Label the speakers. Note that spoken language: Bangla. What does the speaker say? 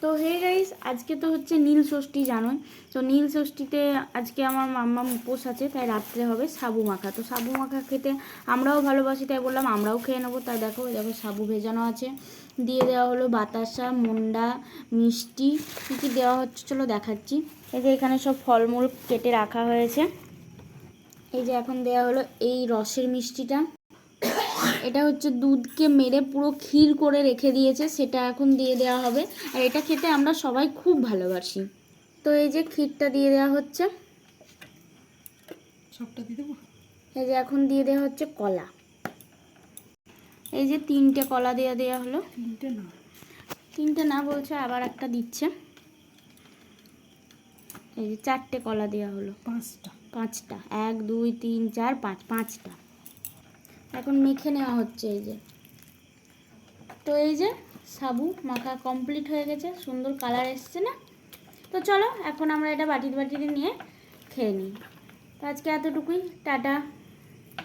Speaker 1: তো হে গাইস, আজকে তো হচ্ছে নীল ষষ্ঠী জানোই। তো নীল ষষ্ঠীতে আজকে আমার মাম্মাম উপোস আছে, তাই রাত্রে হবে সাবু মাখা। তো সাবু মাখা খেতে আমরাও ভালোবাসি, তাই বললাম আমরাও খেয়ে নেবো। তাই দেখো দেখো সাবু ভেজানো আছে, দিয়ে দেওয়া হলো বাতাসা, মন্ডা, মিষ্টি, কী কী দেওয়া হচ্ছে চলো দেখাচ্ছি। এই যে এখানে সব ফলমূল কেটে রাখা হয়েছে। এই যে এখন দেওয়া হলো এই রসের মিষ্টিটা, এটা হচ্ছে দুধকে মেরে পুরো ক্ষীর করে রেখে দিয়েছে, সেটা এখন দিয়ে দেওয়া হবে। আর এটা খেতে আমরা সবাই খুব ভালোবাসি। তো এই যে ক্ষীরটা দিয়ে দেওয়া হচ্ছে,
Speaker 2: সবটা দিয়ে দেবো।
Speaker 1: এই যে এখন দিয়ে দেওয়া হচ্ছে কলা। এই যে 3টে কলা দেওয়া হলো।
Speaker 2: 3টে না,
Speaker 1: 3টে না বলছে, আবার একটা দিচ্ছে। এই যে 4টে কলা দেওয়া হলো। 5টা 1 2 3 4 5 5টা এখন মেখে নেওয়া হচ্ছে। এই যে তো এই যে সাবু মাখা কমপ্লিট হয়ে গেছে, সুন্দর কালার এসছে না? তো চলো এখন আমরা এটা বাটিতে নিয়ে খেয়ে নিই। তো আজকে এতটুকুই, টাটা।